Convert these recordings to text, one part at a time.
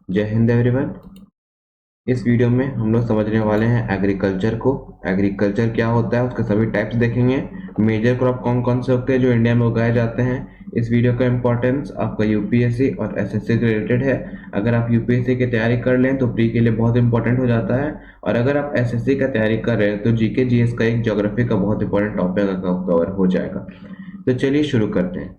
जय हिंद एवरीवन। इस वीडियो में हम लोग समझने वाले हैं एग्रीकल्चर को। एग्रीकल्चर क्या होता है, उसके सभी टाइप्स देखेंगे। मेजर क्रॉप कौन कौन से होते हैं जो इंडिया में उगाए जाते हैं। इस वीडियो का इम्पोर्टेंस आपका यूपीएससी और एसएससी से रिलेटेड है। अगर आप यूपीएससी की तैयारी कर लें तो प्री के लिए बहुत इंपॉर्टेंट हो जाता है, और अगर आप एसएससी का तैयारी कर रहे हैं तो जीके जीएस का एक ज्योग्राफी का बहुत इंपॉर्टेंट टॉपिक कवर हो जाएगा। तो चलिए शुरू करते हैं।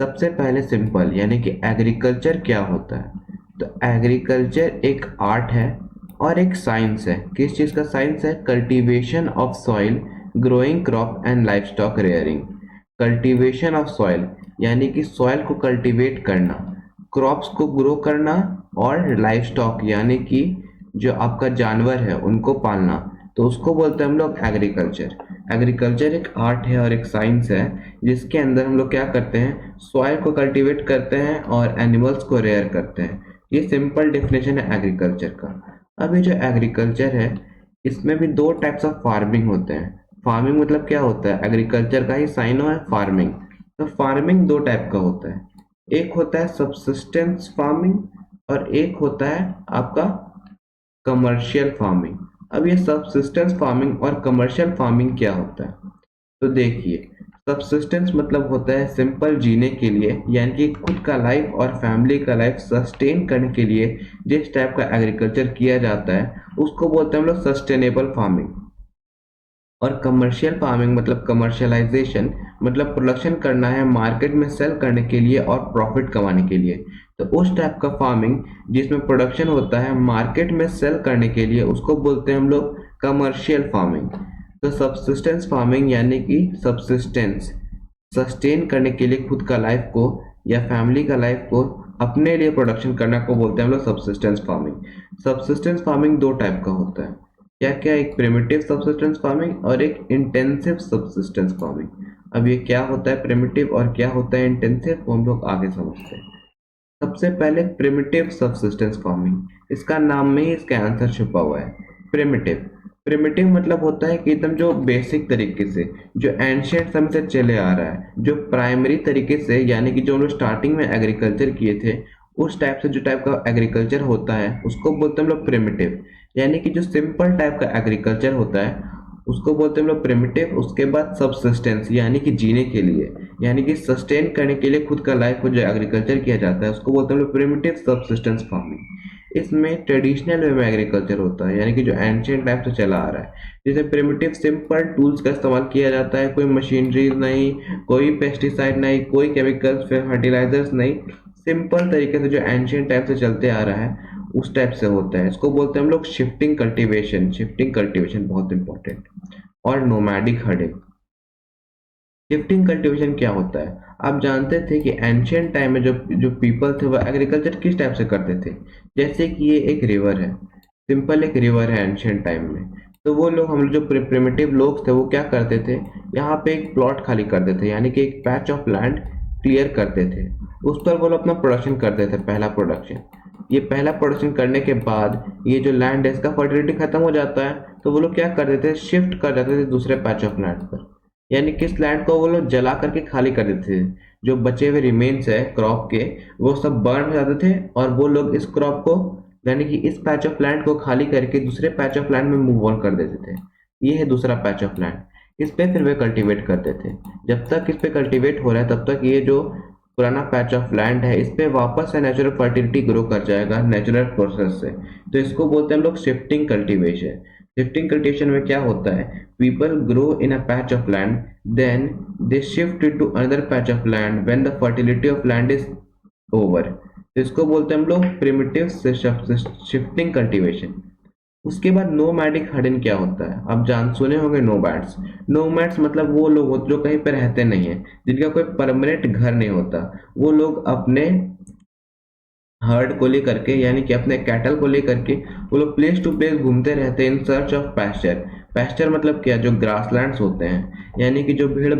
सबसे पहले सिंपल यानी कि एग्रीकल्चर क्या होता है। तो एग्रीकल्चर एक आर्ट है और एक साइंस है। किस चीज़ का साइंस है? Cultivation of soil, growing crop and livestock rearing. Cultivation of soil यानी कि सॉइल को कल्टीवेट करना, क्रॉप्स को ग्रो करना, और लाइवस्टॉक यानी कि जो आपका जानवर है उनको पालना, तो उसको बोलते हैं हम लोग एग्रीकल्चर। एग्रीकल्चर एक आर्ट है और एक साइंस है जिसके अंदर हम लोग क्या करते हैं, सॉइल को कल्टीवेट करते हैं और एनिमल्स को रेयर करते हैं। ये सिंपल डेफिनेशन है एग्रीकल्चर का। अब ये जो एग्रीकल्चर है इसमें भी दो टाइप्स ऑफ फार्मिंग होते हैं। फार्मिंग मतलब क्या होता है, एग्रीकल्चर का ही साइन है फार्मिंग। तो फार्मिंग दो टाइप का होता है, एक होता है सबसिस्टेंस फार्मिंग और एक होता है आपका कमर्शियल फार्मिंग। अब ये सबसिस्टेंस फार्मिंग और कमर्शियल फार्मिंग क्या होता है, तो देखिए। सबसिस्टेंस मतलब होता है सिंपल जीने के लिए, यानी कि खुद का लाइफ और फैमिली का लाइफ सस्टेन करने के लिए जिस टाइप का एग्रीकल्चर किया जाता है उसको बोलते हैं हम लोग सस्टेनेबल फार्मिंग। और कमर्शियल फार्मिंग मतलब कमर्शियलाइजेशन, मतलब प्रोडक्शन करना है मार्केट में सेल करने के लिए और प्रॉफिट कमाने के लिए। तो उस टाइप का फार्मिंग जिसमें प्रोडक्शन होता है मार्केट में सेल करने के लिए उसको बोलते हैं हम लोग कमर्शियल फार्मिंग। तो सबसिस्टेंस फार्मिंग यानी कि सबसिस्टेंस, सस्टेन करने के लिए खुद का लाइफ को या फैमिली का लाइफ को अपने लिए प्रोडक्शन करना को बोलते हैं हम लोग सबसिस्टेंस फार्मिंग। सबसिस्टेंस फार्मिंग दो टाइप का होता है। क्या क्या? एक प्रिमिटिव सबसिस्टेंस फार्मिंग और एक इंटेंसिव सबसिस्टेंस फार्मिंग। अब ये क्या होता है प्रिमिटिव और क्या होता है इंटेंसिव, वो हम लोग आगे समझते हैं। सबसे पहले प्रिमिटिव सबसिस्टेंस फार्मिंग, इसका नाम में ही इसका आंसर छुपा हुआ है, प्रिमिटिव। प्रिमिटिव मतलब होता है कि एकदम जो बेसिक तरीके से, जो एंशियंट समय से चले आ रहा है, जो प्राइमरी तरीके से, यानी कि जो हम लोग स्टार्टिंग में एग्रीकल्चर किए थे उस टाइप से जो टाइप का एग्रीकल्चर होता है उसको बोलते हैं हम लोग प्रिमिटिव। यानी कि जो सिंपल टाइप का एग्रीकल्चर होता है उसको बोलते हैं हम लोग प्रिमिटिव। उसके बाद सबसिस्टेंस यानी कि जीने के लिए, यानी कि सस्टेन करने के लिए खुद का लाइफ को जो एग्रीकल्चर किया जाता है उसको बोलते हैं हम लोग प्रिमिटिव सबसिस्टेंस फार्मिंग। इसमें ट्रेडिशनल वे में एग्रीकल्चर होता है, यानी कि जो एंशियंट टाइप से चला आ रहा है, जैसे प्रिमिटिव सिंपल टूल्स का इस्तेमाल किया जाता है, कोई मशीनरीज नहीं, कोई पेस्टिसाइड नहीं, कोई केमिकल्स फर्टिलाइजर्स नहीं, सिंपल तरीके से जो एंशियंट टाइप से चलते आ रहा है उस टाइप से होता है। इसको बोलते हैं हम लोग शिफ्टिंग कल्टीवेशन। शिफ्टिंग कल्टीवेशन बहुत इंपॉर्टेंट। और नोमैडिक हर्डिंग। शिफ्टिंग कल्टीवेशन क्या होता है, आप जानते थे कि एंशियंट टाइम में जो जो पीपल थे वो एग्रीकल्चर किस टाइप से करते थे। जैसे कि ये एक रिवर है, सिंपल एक रिवर है एंशियंट टाइम में, तो वो लोग, हम लोग जो प्रिमिटिव लोग थे वो क्या करते थे, यहाँ पे एक प्लॉट खाली करते थे, यानी कि एक पैच ऑफ लैंड क्लियर करते थे, उस पर वो लोग अपना प्रोडक्शन करते थे, पहला प्रोडक्शन। ये पहला प्रोडक्शन करने के बाद ये जो लैंड है इसका फर्टिलिटी खत्म हो जाता है, तो वो लोग क्या करते थे, शिफ्ट कर जाते थे दूसरे पैच ऑफ लैंड पर। यानी किस लैंड को वो लोग जला करके खाली कर देते थे, जो बचे हुए रिमेन्स है क्रॉप के वो सब बर्न हो जाते थे, और वो लोग इस क्रॉप को, यानी कि इस पैच ऑफ लैंड को खाली करके दूसरे पैच ऑफ लैंड में मूव ऑन कर देते थे। ये है दूसरा पैच ऑफ लैंड, इस पे फिर वे कल्टीवेट करते थे। जब तक इस पे कल्टीवेट हो रहा है तब तक ये जो पुराना पैच ऑफ लैंड है इस पे वापस से नेचुरल फर्टिलिटी ग्रो कर जाएगा नेचुरल प्रोसेस से। तो इसको बोलते हैं हम लोग शिफ्टिंग कल्टीवेशन। शिफ्टिंग कल्टीवेशन में क्या होता है, people grow in a patch of land, then they shift to another patch of land when the fertility of land is over. तो इसको बोलते हैं हम लोग प्रिमिटिव शिफ्टिंग कल्टीवेशन। उसके बाद नोमैडिक हर्डिंग क्या होता है, आप जान सुने होंगे नोमैड्स। नोमैड्स मतलब वो लोग होते जो कहीं पे रहते नहीं है, जिनका कोई परमानेंट घर नहीं होता। वो लोग अपने हर्ड को लेकर के, यानी कि अपने कैटल को लेकर के वो लोग प्लेस टू प्लेस घूमते रहते हैं in search of pasture. Pasture मतलब क्या, जो ग्रासलैंड्स होते हैं, यानी कि जो भेड़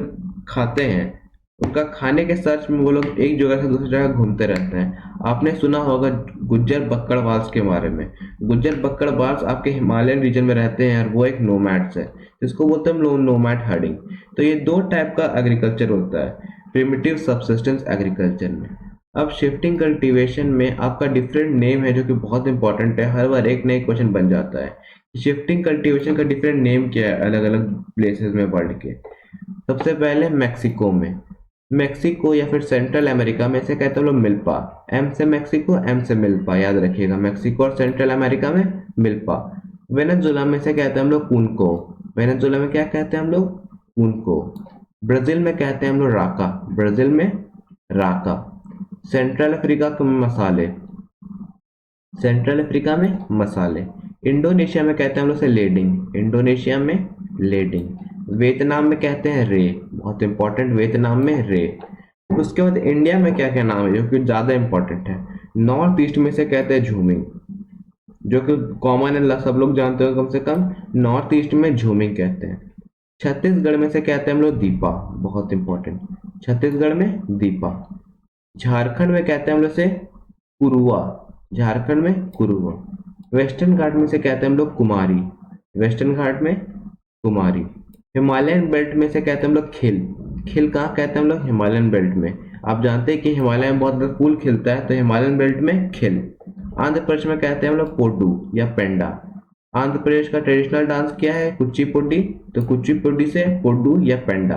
खाते हैं उनका खाने के सर्च में वो लोग एक जगह से दूसरी जगह घूमते रहते हैं। आपने सुना होगा गुज्जर बक्कड़वाल्स के बारे में। गुज्जर बक्कड़वाल्स आपके हिमालयन रीजन में रहते हैं और वो एक नोमैड्स है, जिसको बोलते हैं हम लोग नोमैड हर्डिंग। तो ये दो टाइप का एग्रीकल्चर होता है प्रिमिटिव सबसिस्टेंस एग्रीकल्चर में। अब शिफ्टिंग कल्टीवेशन में आपका डिफरेंट नेम है जो कि बहुत इंपॉर्टेंट है, हर बार एक नया क्वेश्चन बन जाता है। शिफ्टिंग कल्टीवेशन का डिफरेंट नेम क्या है अलग अलग प्लेसेस में वर्ल्ड के। सबसे पहले मैक्सिको में, मैक्सिको या फिर सेंट्रल अमेरिका में से कहते हैं हम लोग मिल्पा। एम से मैक्सिको, एम से मिल्पा, याद रखिएगा, मैक्सिको और सेंट्रल अमेरिका में मिल्पा। वेनेजुला में से कहते हैं हम लोग कूनको। वेनेजुला में क्या कहते हैं हम लोग? कूनको। ब्राजील में कहते हैं हम लोग राका। ब्राजील में राका। सेंट्रल अफ्रीका में मसाले। सेंट्रल अफ्रीका में मसाले। इंडोनेशिया में कहते हैं हम लोग से लेडिंग। इंडोनेशिया में लेडिंग। वियतनाम में कहते हैं रे, बहुत इंपॉर्टेंट, वियतनाम में रे। उसके बाद इंडिया में क्या क्या नाम है जो कि ज्यादा इंपॉर्टेंट है। नॉर्थ ईस्ट में से कहते हैं झूमिंग, जो कि कॉमन है, सब लोग जानते हो कम से कम, नॉर्थ ईस्ट में झूमिंग कहते हैं। छत्तीसगढ़ में से कहते हैं हम लोग दीपा, बहुत इंपॉर्टेंट, छत्तीसगढ़ में दीपा। झारखंड में कहते हैं हम लोग से कुरुआ, झारखंड में कुरुआ। वेस्टर्न घाट में से कहते हैं हम लोग कुमारी, वेस्टर्न घाट में कुमारी। हिमालयन बेल्ट में से कहते हैं हम लोग खिल। खिल कहाँ कहते हैं हम लोग? हिमालयन बेल्ट में। आप जानते हैं कि हिमालय में बहुत ज़्यादा फूल खिलता है, तो हिमालयन बेल्ट में खिल। आंध्र प्रदेश में कहते हैं हम लोग पोडू या पेंडा। आंध्र प्रदेश का ट्रेडिशनल डांस क्या है? कुचिपुडी, तो कुचिपुडी से पोडू या पेंडा।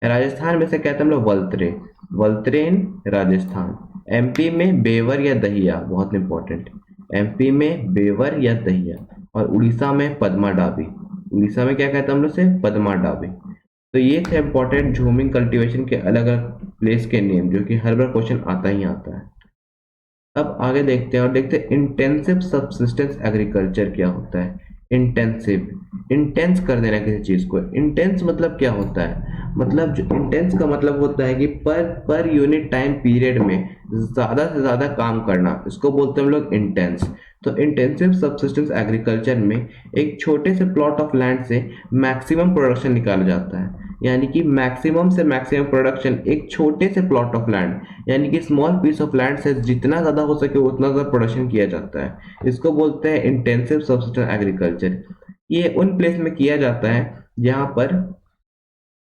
राजस्थान में से कहते हैं हम लोग वल्तरे, वल्तरे इन राजस्थान। एमपी में बेवर या दहिया, बहुत इंपॉर्टेंट, एमपी में बेवर या दहिया। और उड़ीसा में पद्मा डाबी। उड़ीसा में क्या कहते हैं हम लोग से? पद्मा डाबी। तो ये थे इंपॉर्टेंट झूमिंग कल्टीवेशन के अलग अलग प्लेस के नेम, जो कि हर बार क्वेश्चन आता ही आता है। अब आगे देखते हैं और देखते हैं इंटेंसिव सबसिस्टेंस एग्रीकल्चर क्या होता है। इंटेंसिव, इंटेंस कर देना किसी चीज को। इंटेंस मतलब क्या होता है? मतलब जो इंटेंस का मतलब होता है कि पर यूनिट टाइम पीरियड में ज्यादा से ज्यादा काम करना, इसको बोलते हैं हम लोग इंटेंस। तो इंटेंसिव सबसिस्टेंस एग्रीकल्चर में एक छोटे से प्लॉट ऑफ लैंड से मैक्सिमम प्रोडक्शन निकाला जाता है, यानी कि मैक्सिमम से मैक्सिमम प्रोडक्शन एक छोटे से प्लॉट ऑफ लैंड, यानी कि स्मॉल पीस ऑफ लैंड से जितना ज्यादा हो सके उतना ज्यादा प्रोडक्शन किया जाता है। इसको बोलते हैं इंटेंसिव सबसिस्टेंस एग्रीकल्चर। ये उन प्लेस में किया जाता है जहां पर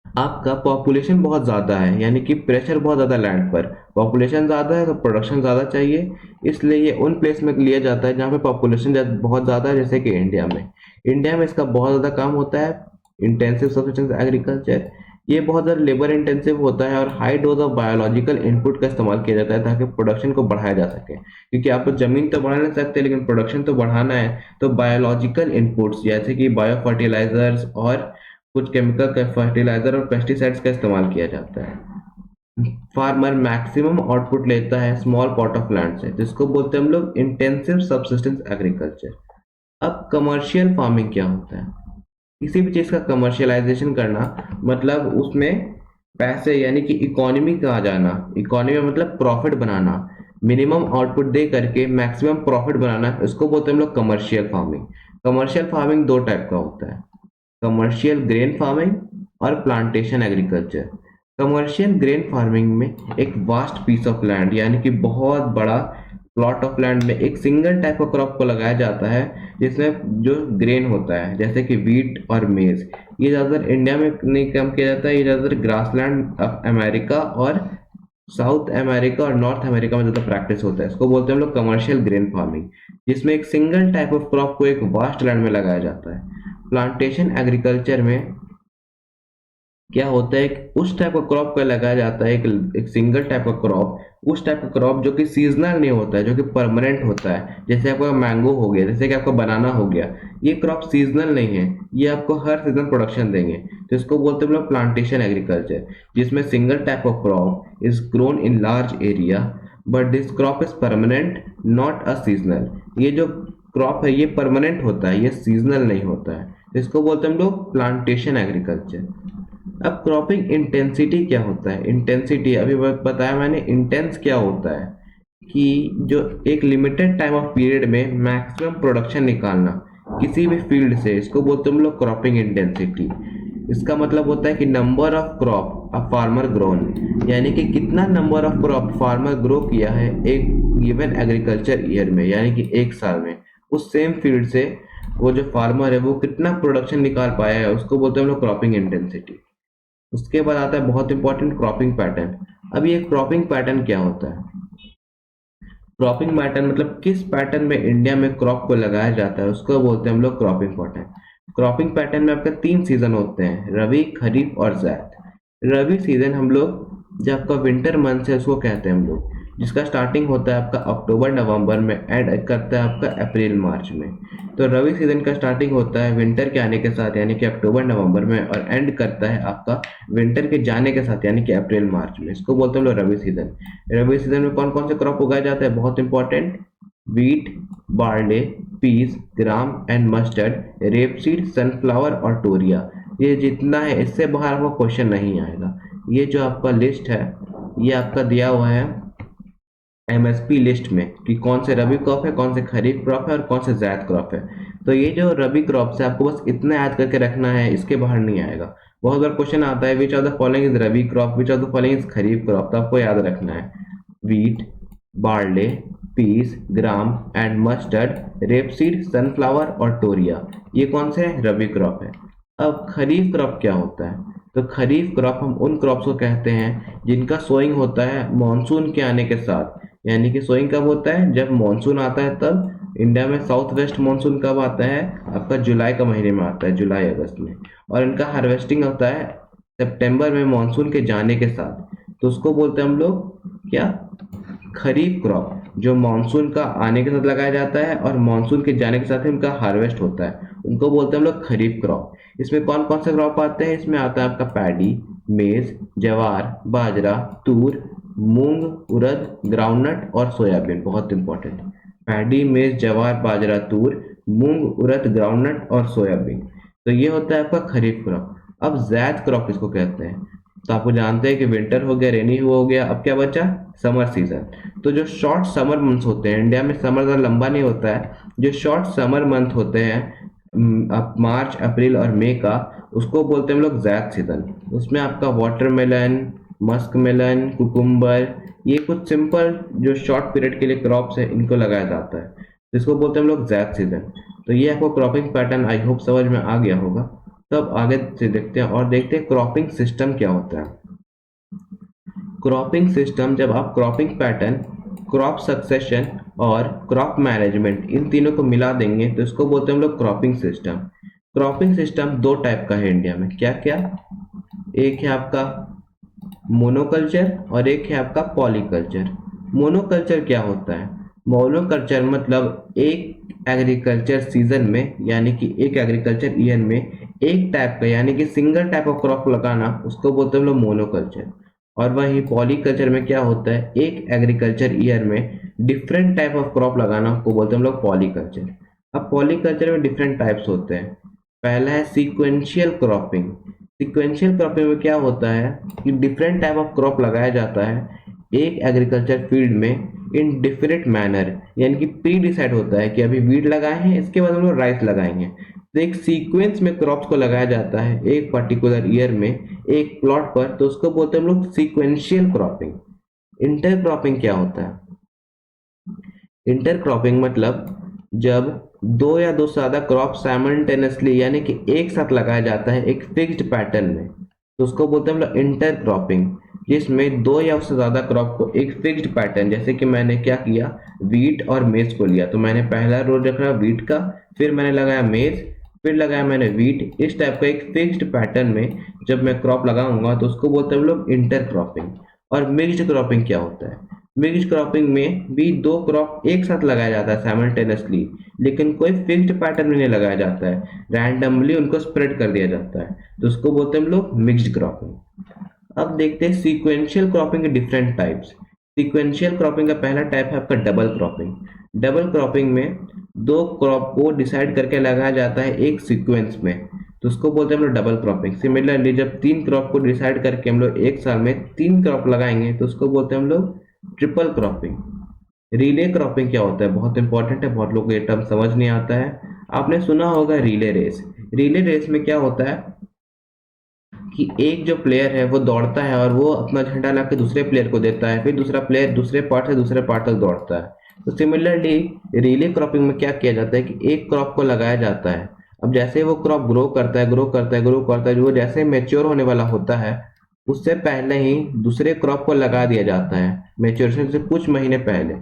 आपका पॉपुलेशन बहुत ज़्यादा है, यानी कि प्रेशर बहुत ज़्यादा लैंड पर, पॉपुलेशन ज़्यादा है तो प्रोडक्शन ज़्यादा चाहिए, इसलिए ये उन प्लेस में लिया जाता है जहाँ पे पॉपुलेशन बहुत ज़्यादा है, जैसे कि इंडिया में। इंडिया में इसका बहुत ज़्यादा काम होता है, इंटेंसिव सब्सिस्टेंस एग्रीकल्चर। ये बहुत ज़्यादा लेबर इंटेंसिव होता है और high dose of biological input का इस्तेमाल किया जाता है ताकि प्रोडक्शन को बढ़ाया जा सके, क्योंकि आप ज़मीन तो बढ़ा नहीं सकते लेकिन प्रोडक्शन तो बढ़ाना है। तो बायोलॉजिकल इनपुट्स जैसे कि बायो फर्टिलाइजर्स और कुछ केमिकल फर्टिलाइजर और पेस्टिसाइड्स का इस्तेमाल किया जाता है। फार्मर मैक्सिमम आउटपुट लेता है स्मॉल पॉट ऑफ लैंड से, जिसको बोलते हैं हम लोग इंटेंसिव सब्सिस्टेंस एग्रीकल्चर। अब कमर्शियल फार्मिंग क्या होता है? किसी भी चीज का कमर्शियलाइजेशन करना, मतलब उसमें पैसे यानी कि इकोनॉमी का आ जाना। इकोनॉमी मतलब प्रॉफिट बनाना, मिनिमम आउटपुट दे करके मैक्सिमम प्रॉफिट बनाना, इसको बोलते हैं हम लोग कमर्शियल फार्मिंग। कमर्शियल फार्मिंग दो टाइप का होता है, कमर्शियल ग्रेन फार्मिंग और plantation agriculture. Commercial grain farming में एक वास्ट पीस ऑफ लैंड, यानी कि बहुत बड़ा प्लॉट ऑफ लैंड में एक सिंगल टाइप ऑफ क्रॉप को लगाया जाता है, जिसमें जो ग्रेन होता है जैसे कि वीट और मेज। ये ज़्यादातर इंडिया में नहीं काम किया जाता है, ये ज़्यादातर ग्रासलैंड ऑफ अमेरिका और साउथ अमेरिका और नॉर्थ अमेरिका में ज़्यादा प्रैक्टिस होता है। इसको बोलते हैं हम लोग कमर्शियल ग्रेन फार्मिंग, जिसमें एक सिंगल टाइप ऑफ क्रॉप को एक वास्ट लैंड में लगाया जाता है। प्लांटेशन एग्रीकल्चर में क्या होता है कि उस टाइप का क्रॉप का लगाया जाता है, एक सिंगल टाइप का क्रॉप, उस टाइप का क्रॉप जो कि सीजनल नहीं होता है, जो कि परमानेंट होता है। जैसे आपका मैंगो हो गया, जैसे कि आपका बनाना हो गया, ये क्रॉप सीजनल नहीं है, ये आपको हर सीजन प्रोडक्शन देंगे। तो इसको बोलते हैं हम लोग प्लांटेशन एग्रीकल्चर, जिसमें single type of crop is grown in large area but this crop is permanent not a seasonal. ये जो क्रॉप है ये परमानेंट होता है, ये सीजनल नहीं होता है। इसको बोलते हैं हम लोग प्लांटेशन एग्रीकल्चर। अब क्रॉपिंग इंटेंसिटी क्या होता है? इंटेंसिटी अभी बताया मैंने, इंटेंस क्या होता है कि जो एक लिमिटेड टाइम ऑफ पीरियड में मैक्सिमम प्रोडक्शन निकालना किसी भी फील्ड से, इसको बोलते हैं हम लोग क्रॉपिंग इंटेंसिटी। इसका मतलब होता है कि number of crop a farmer grown, यानी कि कितना number of crop farmer grow किया है एक गिवन एग्रीकल्चर ईयर में, यानी कि एक साल में उस सेम फील्ड से वो जो फार्मर है वो कितना प्रोडक्शन निकाल पाया है, उसको बोलते हैं हम लोग क्रॉपिंग इंटेंसिटी। उसके बाद आता है बहुत इंपॉर्टेंट क्रॉपिंग पैटर्न। अब ये क्रॉपिंग पैटर्न क्या होता है? क्रॉपिंग पैटर्न मतलब किस पैटर्न में इंडिया में क्रॉप को लगाया जाता है उसको बोलते हैं हम लोग क्रॉपिंग पैटर्न। क्रॉपिंग पैटर्न में आपका 3 सीजन होते हैं, रबी, खरीफ और ज़ैद। रबी सीजन हम लोग जो आपका विंटर मंथ है उसको कहते हैं हम लोग, जिसका स्टार्टिंग होता है आपका अक्टूबर नवंबर में, एंड करता है आपका अप्रैल मार्च में। तो रबी सीजन का स्टार्टिंग होता है विंटर के आने के साथ यानी कि अक्टूबर नवंबर में, और एंड करता है आपका विंटर के जाने के साथ यानी कि अप्रैल मार्च में। इसको बोलते हैं हम लोग रबी सीजन। रबी सीजन में कौन कौन से क्रॉप उगाए जाते हैं, बहुत important, wheat, barley, peas, gram and mustard, rapeseed, sunflower और टोरिया। ये जितना है इससे बाहर आपको क्वेश्चन नहीं आएगा। ये जो आपका लिस्ट है ये आपका दिया हुआ है एमएसपी लिस्ट में कि कौन से रबी क्रॉप है, कौन से खरीफ क्रॉप है और कौन से जायद क्रॉप है। तो ये जो रबी क्रॉप है आपको बस इतना याद करके रखना है, इसके बाहर नहीं आएगा। बहुत बार क्वेश्चन आता है which of the following is rabi crop, which of the following is kharif crop, तो आपको याद रखना है wheat, barley, peas, gram and mustard, rapeseed, sunflower और टोरिया, ये कौन से रबी क्रॉप है। अब खरीफ क्रॉप क्या होता है, तो खरीफ क्रॉप हम उन क्रॉप्स को कहते हैं जिनका सोइंग होता है मॉनसून के आने के साथ। यानी कि सोइंग कब होता है, जब मॉनसून आता है तब। इंडिया में साउथ वेस्ट मॉनसून कब आता है, आपका जुलाई का महीने में आता है, जुलाई अगस्त में। और इनका हार्वेस्टिंग होता है सितंबर में मॉनसून के जाने के साथ। तो उसको बोलते हैं हम लोग क्या, खरीफ क्रॉप, जो मॉनसून का आने के साथ लगाया जाता है और मॉनसून के जाने के साथ ही उनका हार्वेस्ट होता है, उनको बोलते हैं हम लोग खरीफ क्रॉप। इसमें कौन कौन से क्रॉप आते हैं, इसमें आता है आपका पैडी, मेज, ज्वार, बाजरा, तूर, मूंग, उड़द, ग्राउंडनट और सोयाबीन। बहुत इंपॉर्टेंट, पैडी, मेज, ज्वार, बाजरा, तूर, मूंग, उड़द, ग्राउंडनट और सोयाबीन। तो ये होता है आपका खरीफ क्रॉप। अब जैद क्रॉप किसको कहते हैं, तो आपको जानते हैं कि विंटर हो गया, रेनी हो गया, अब क्या बचा, समर सीजन। तो जो शॉर्ट समर मंथ्स होते हैं, इंडिया में समर ज़्यादा लंबा नहीं होता है, जो शॉर्ट समर मंथ होते हैं अब मार्च, अप्रैल और मई का, उसको बोलते हैं हम लोग जैद सीजन। उसमें आपका वाटरमेलन, मस्क मेलन, कुकुम्बर, ये कुछ सिंपल जो शॉर्ट पीरियड के लिए क्रॉप्स है इनको लगाया जाता है, जिसको बोलते हैं हम लोग जैद सीजन। तो ये आपको क्रॉपिंग पैटर्न आई होप समझ में आ गया होगा। तब आगे से देखते हैं और देखते हैं क्रॉपिंग सिस्टम क्या होता है। क्रॉपिंग सिस्टम, जब आप क्रॉपिंग पैटर्न, क्रॉप सक्सेशन और क्रॉप मैनेजमेंट इन तीनों को मिला देंगे तो इसको बोलते हैं हम लोग क्रॉपिंग सिस्टम। क्रॉपिंग सिस्टम दो टाइप का है इंडिया में, क्या क्या, एक है आपका मोनोकल्चर और एक है आपका पॉलीकल्चर। मोनोकल्चर क्या होता है, मोनोकल्चर मतलब एक एग्रीकल्चर सीजन में यानी कि एक एग्रीकल्चर ईयर में एक टाइप का यानी कि सिंगल टाइप ऑफ क्रॉप लगाना, उसको बोलते हैं हम लोग मोनोकल्चर। और वहीं पॉलीकल्चर में क्या होता है, एक एग्रीकल्चर ईयर में डिफरेंट टाइप ऑफ क्रॉप लगाना को बोलते हैं हम लोग पॉलीकल्चर। अब पॉलीकल्चर में डिफरेंट टाइप्स होते हैं। पहला है सीक्वेंशियल क्रॉपिंग। सीक्वेंशियल क्रॉपिंग में क्या होता है कि डिफरेंट टाइप ऑफ क्रॉप लगाया जाता है एक एग्रीकल्चर फील्ड में इन डिफरेंट मैनर, यानी कि प्री डिसाइड होता है कि अभी वीट लगाए हैं, इसके बाद हम लोग राइस लगाएंगे। तो एक सीक्वेंस में क्रॉप्स को लगाया जाता है एक पर्टिकुलर ईयर में एक प्लॉट पर, तो उसको बोलते हैं हम लोग सीक्वेंशियल क्रॉपिंग। इंटर क्रॉपिंग क्या होता है, इंटर क्रॉपिंग मतलब जब दो या दो से ज्यादा क्रॉप साइमल्टेनियसली यानी कि एक साथ लगाया जाता है एक फिक्स्ड पैटर्न में, तो उसको बोलते हैं हम लोग इंटर क्रॉपिंग। जिसमें दो या उससे ज्यादा क्रॉप को एक फिक्स्ड पैटर्न, जैसे कि मैंने क्या किया, वीट और मेज को लिया, तो मैंने पहला रो रखा वीट का, फिर मैंने लगाया मेज, फिर लगाया मैंने वीट। इस टाइप का एक फिक्स्ड पैटर्न में जब मैं क्रॉप लगाऊंगा तो उसको बोलते हैं हम लोग इंटर क्रॉपिंग। और मिक्स्ड क्रॉपिंग क्या होता है, मिक्स्ड क्रॉपिंग में भी दो क्रॉप एक साथ लगाया जाता है साइमल्टेनियसली, लेकिन कोई फिक्स्ड पैटर्न में नहीं लगाया जाता है, रैंडमली उनको स्प्रेड कर दिया जाता है, तो उसको बोलते हैं हम लोग मिक्स्ड क्रॉपिंग। अब देखते हैं सीक्वेंशियल क्रॉपिंग के डिफरेंट टाइप्स। सीक्वेंशियल क्रॉपिंग का पहला टाइप है आपका डबल क्रॉपिंग। डबल क्रॉपिंग में दो क्रॉप को डिसाइड करके लगाया जाता है एक सीक्वेंस में, तो उसको बोलते हैं हम लोग डबल क्रॉपिंग। सिमिलरली जब तीन क्रॉप को डिसाइड करके हम लोग एक साल में तीन क्रॉप लगाएंगे तो उसको बोलते हैं हम लोग ट्रिपल क्रॉपिंग। रिले क्रॉपिंग क्या होता है, बहुत इंपॉर्टेंट है, बहुत लोग ये टर्म समझ नहीं आता है। आपने सुना होगा रिले रेस। रिले रेस में क्या होता है कि एक जो प्लेयर है वो दौड़ता है और वो अपना झंडा ला के दूसरे प्लेयर को देता है, फिर दूसरा प्लेयर दूसरे पार्ट से दूसरे पार्ट तक दौड़ता है। तो सिमिलरली रिले क्रॉपिंग में क्या किया जाता है कि एक क्रॉप को लगाया जाता है, अब जैसे वो क्रॉप ग्रो करता है ग्रो करता है ग्रो करता है, वो जैसे मेच्योर होने वाला होता है उससे पहले ही दूसरे क्रॉप को लगा दिया जाता है, मेच्योरेशन से कुछ महीने पहले।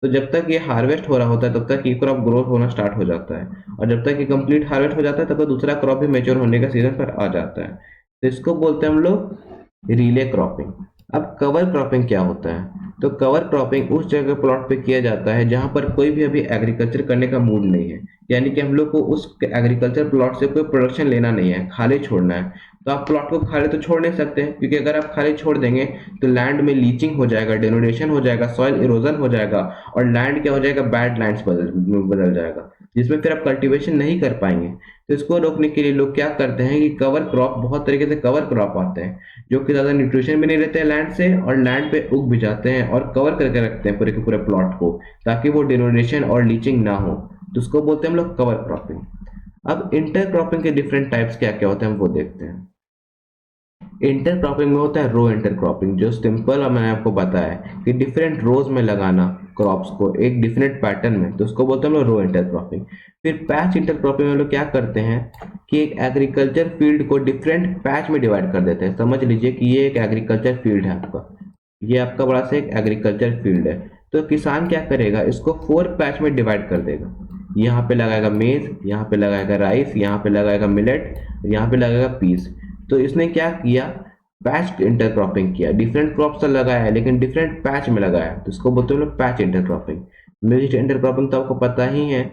तो जब तक ये हार्वेस्ट हो रहा होता है तब तक ये क्रॉप ग्रोथ होना स्टार्ट हो जाता है, और जब तक ये कंप्लीट हार्वेस्ट हो जाता है तब तक दूसरा क्रॉप भी मेच्योर होने का सीजन पर आ जाता है। तो इसको बोलते हैं हम लोग रिले क्रॉपिंग। अब कवर क्रॉपिंग क्या होता है? तो कवर क्रॉपिंग उस जगह प्लॉट पे किया जाता है जहां पर कोई भी अभी एग्रीकल्चर करने का मूड नहीं है, यानी कि हम लोग को उस एग्रीकल्चर प्लॉट से कोई प्रोडक्शन लेना नहीं है, खाली छोड़ना है। तो आप प्लॉट को खाली तो छोड़ नहीं सकते, क्योंकि अगर आप खाली छोड़ देंगे तो लैंड में लीचिंग हो जाएगा, डेनोडेशन हो जाएगा, सॉइल इरोजन हो जाएगा, और लैंड क्या हो जाएगा, बैड लैंड्स बदल जाएगा, जिसमें फिर आप कल्टीवेशन नहीं कर पाएंगे। तो इसको रोकने के लिए लोग क्या करते हैं कि कवर क्रॉप, बहुत तरीके से कवर क्रॉप आते हैं जो कि ज्यादा न्यूट्रिशन भी नहीं लेते हैं लैंड से, और लैंड पे उग भी जाते हैं और कवर करके रखते हैं पूरे के पूरे प्लॉट को, ताकि वो डेनोडेशन और लीचिंग ना हो। तो उसको बोलते हैं हम लोग कवर क्रॉपिंग। अब इंटर क्रॉपिंग के डिफरेंट टाइप्स क्या क्या होते हैं हम वो देखते हैं। इंटर क्रॉपिंग में होता है रो इंटर क्रॉपिंग, जो सिंपल और मैंने आपको बताया कि डिफरेंट रोज में लगाना क्रॉप्स को एक डिफरेंट पैटर्न में, तो उसको बोलते हैं हम लोग रो इंटर क्रॉपिंग। फिर पैच इंटर क्रॉपिंग में लोग क्या करते हैं कि एक एग्रीकल्चर फील्ड को डिफरेंट पैच में डिवाइड कर देते हैं। समझ लीजिए कि ये एक एग्रीकल्चर फील्ड है आपका, ये आपका बड़ा सा एक एग्रीकल्चर फील्ड है। तो किसान क्या करेगा, इसको 4 पैच में डिवाइड कर देगा। यहाँ पे लगाएगा मेज, यहाँ पे लगाएगा राइस, यहाँ पे लगाएगा मिलेट, यहाँ पे लगाएगा पीस। तो इसने क्या किया, पैच इंटरक्रॉपिंग किया, डिफरेंट क्रॉप्स तो लगाया है लेकिन डिफरेंट पैच में लगाया, तो इसको बोलते हैं लोग पैच इंटरक्रॉपिंग। मिक्स्ड इंटरक्रॉपिंग तो आपको पता ही है,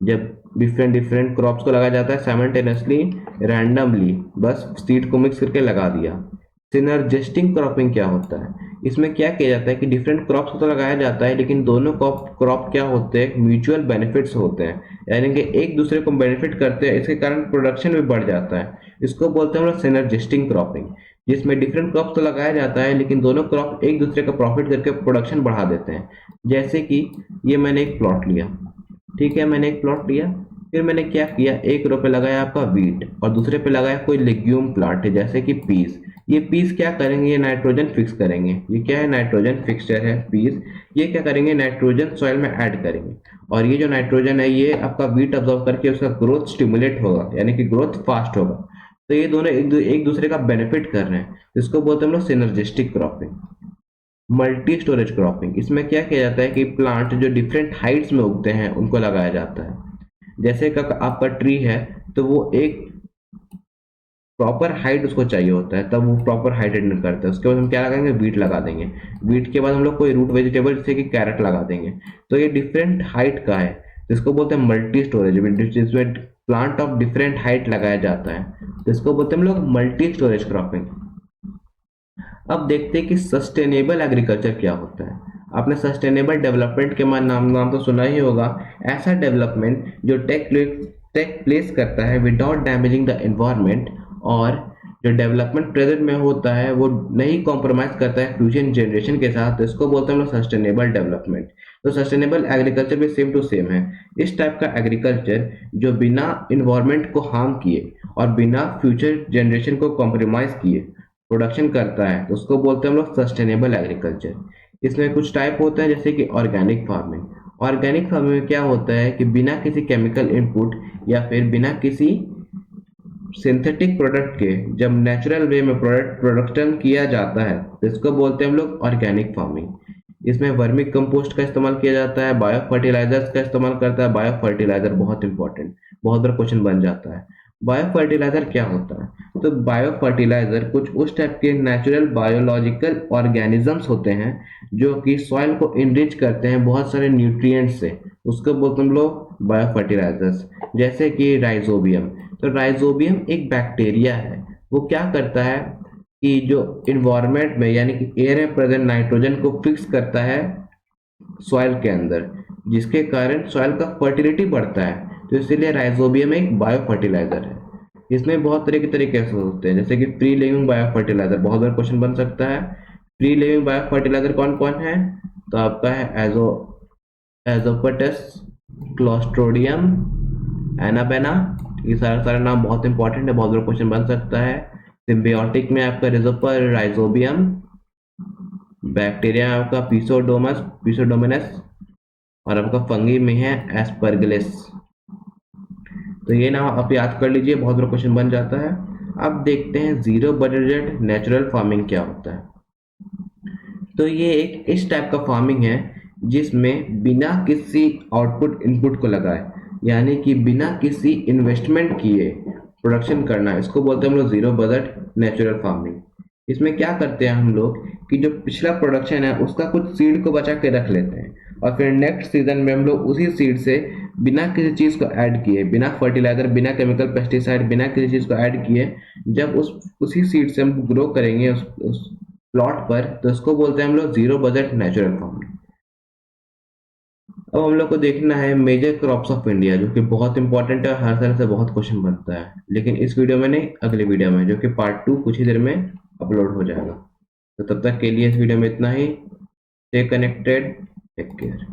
जब डिफरेंट डिफरेंट क्रॉप्स को लगाया जाता है साइमल्टेनियसली, रैंडमली, बस सीड को मिक्स करके लगा दिया। सिनर्जिस्टिक क्रॉपिंग क्या होता है, इसमें क्या किया जाता है कि डिफरेंट क्रॉप्स को तो लगाया जाता है लेकिन दोनों क्रॉप क्या होते हैं, म्यूचुअल बेनिफिट्स होते हैं, यानी कि एक दूसरे को बेनिफिट करते हैं, इसके कारण प्रोडक्शन भी बढ़ जाता है। इसको बोलते हैं हम लोग सिनर्जिस्टिक क्रॉपिंग, जिसमें डिफरेंट क्रॉप तो लगाया जाता है लेकिन दोनों क्रॉप एक दूसरे का प्रॉफिट करके प्रोडक्शन बढ़ा देते हैं। जैसे कि ये मैंने एक प्लॉट लिया, ठीक है, मैंने एक प्लॉट लिया, फिर मैंने क्या किया, एक रो पे लगाया आपका वीट और दूसरे पे लगाया कोई लेग्यूम प्लांट है जैसे कि पीस। ये पीस क्या करेंगे, ये नाइट्रोजन फिक्स करेंगे, ये क्या है, नाइट्रोजन फिक्सचर है पीस। ये क्या करेंगे, नाइट्रोजन सॉइल में ऐड करेंगे, और ये जो नाइट्रोजन है ये आपका वीट अब्जॉर्व करके उसका ग्रोथ स्टिमुलेट होगा, यानी कि ग्रोथ फास्ट होगा। तो ये दोनों एक दूसरे का बेनिफिट कर रहे हैं, इसको बोलते हैं हम लोग synergistic cropping. Multi storage cropping, इसमें क्या किया जाता है कि प्लांट जो डिफरेंट हाइट्स में उगते हैं उनको लगाया जाता है। जैसे का आपका ट्री है तो वो एक प्रॉपर हाइट उसको चाहिए होता है, तब वो प्रॉपर हाइट अटेन करते हैं। उसके बाद हम क्या लगाएंगे, वीट लगा देंगे। वीट के बाद हम लोग कोई रूट वेजिटेबल जैसे कि कैरेट लगा देंगे। तो ये डिफरेंट हाइट का है, जिसको बोलते हैं मल्टी स्टोरेज, जिसमें प्लांट ऑफ डिफरेंट हाइट लगाया जाता है, तो इसको बोलते हैं हम लोग मल्टी स्टोरेज क्रॉपिंग। अब देखते हैं कि सस्टेनेबल एग्रीकल्चर क्या होता है। आपने सस्टेनेबल डेवलपमेंट के नाम तो सुना ही होगा। ऐसा डेवलपमेंट जो टेक प्लेस करता है विदाउट डैमेजिंग द एनवायरनमेंट, और जो डेवलपमेंट प्रेजेंट में होता है वो नहीं कॉम्प्रोमाइज करता है फ्यूचर जनरेशन के साथ, तो इसको बोलते हैं हम लोग सस्टेनेबल डेवलपमेंट। तो सस्टेनेबल एग्रीकल्चर भी सेम टू सेम है। इस टाइप का एग्रीकल्चर जो बिना इन्वायरमेंट को हार्म किए और बिना फ्यूचर जनरेशन को कॉम्प्रोमाइज किए प्रोडक्शन करता है, तो उसको बोलते हैं हम लोग सस्टेनेबल एग्रीकल्चर। इसमें कुछ टाइप होता है जैसे कि ऑर्गेनिक फार्मिंग। ऑर्गेनिक फार्मिंग में क्या होता है कि बिना किसी केमिकल इनपुट या फिर बिना किसी सिंथेटिक प्रोडक्ट के जब नेचुरल वे में प्रोडक्शन किया जाता है, तो इसको बोलते हैं हम लोग ऑर्गेनिक फार्मिंग। इसमें वर्मी कंपोस्ट का इस्तेमाल किया जाता है, बायो फर्टिलाइजर्स का इस्तेमाल करता है। बायो फर्टिलाइजर बहुत इंपॉर्टेंट, बहुत बार क्वेश्चन बन जाता है। बायो फर्टिलाइजर क्या होता है, तो बायो फर्टिलाइजर कुछ उस टाइप के नेचुरल बायोलॉजिकल ऑर्गेनिजम्स होते हैं जो कि सॉइल को इनरिच करते हैं बहुत सारे न्यूट्रिएंट्स से, उसको बोलते हैं हम लोग बायो फर्टिलाइजर्स। जैसे कि राइजोबियम, तो राइजोबियम एक बैक्टीरिया है, वो क्या करता है कि जो इन्वायरमेंट में यानी कि एयर में प्रेजेंट नाइट्रोजन को फिक्स करता है सॉइल के अंदर, जिसके कारण सॉइल का फर्टिलिटी बढ़ता है। तो इसीलिए राइजोबियम एक बायो फर्टिलाइजर है। इसमें बहुत तरह के तरीके से होते हैं, जैसे कि फ्री लिविंग बायो फर्टिलाइजर, बहुत बार क्वेश्चन बन सकता है। फ्री लिविंग बायो फर्टिलाइजर कौन कौन है, तो आपका है एजोपटस, क्लोस्ट्रोडियम, एनाबेना, ये सारा नाम बहुत इंपॉर्टेंट है, बहुत बार क्वेश्चन बन सकता है। सिम्बियोटिक में आपका रिजोपर राइजोबियम, बैक्टीरिया में आपका पिसोडोमिनस, और आपका फंगी में है एस्परगिलस। तो ये नाम आप याद कर लीजिए, बहुत बार क्वेश्चन बन जाता है। अब देखते हैं जीरो बजट नेचुरल फार्मिंग क्या होता है। तो ये एक इस टाइप का फार्मिंग है जिसमें बिना किसी आउटपुट इनपुट को लगाए, यानी कि बिना किसी इन्वेस्टमेंट किए प्रोडक्शन करना, इसको बोलते हैं हम लोग जीरो बजट नेचुरल फार्मिंग। इसमें क्या करते हैं हम लोग कि जो पिछला प्रोडक्शन है उसका कुछ सीड को बचा के रख लेते हैं, और फिर नेक्स्ट सीजन में हम लोग उसी सीड से बिना किसी चीज को ऐड किए, बिना फर्टिलाइजर, बिना केमिकल पेस्टिसाइड, बिना किसी चीज को ऐड किए, जब उसी सीड से हम ग्रो करेंगे उस प्लॉट पर, तो उसको बोलते हैं हम लोग जीरो बजट नेचुरल फार्मिंग। अब हम लोग को देखना है मेजर क्रॉप्स ऑफ इंडिया, जो कि बहुत इंपॉर्टेंट है, हर तरह से बहुत क्वेश्चन बनता है, लेकिन इस वीडियो में नहीं, अगले वीडियो में, जो कि पार्ट 2 कुछ ही देर में अपलोड हो जाएगा। तो तब तक के लिए इस वीडियो में इतना ही। Stay connected, take care.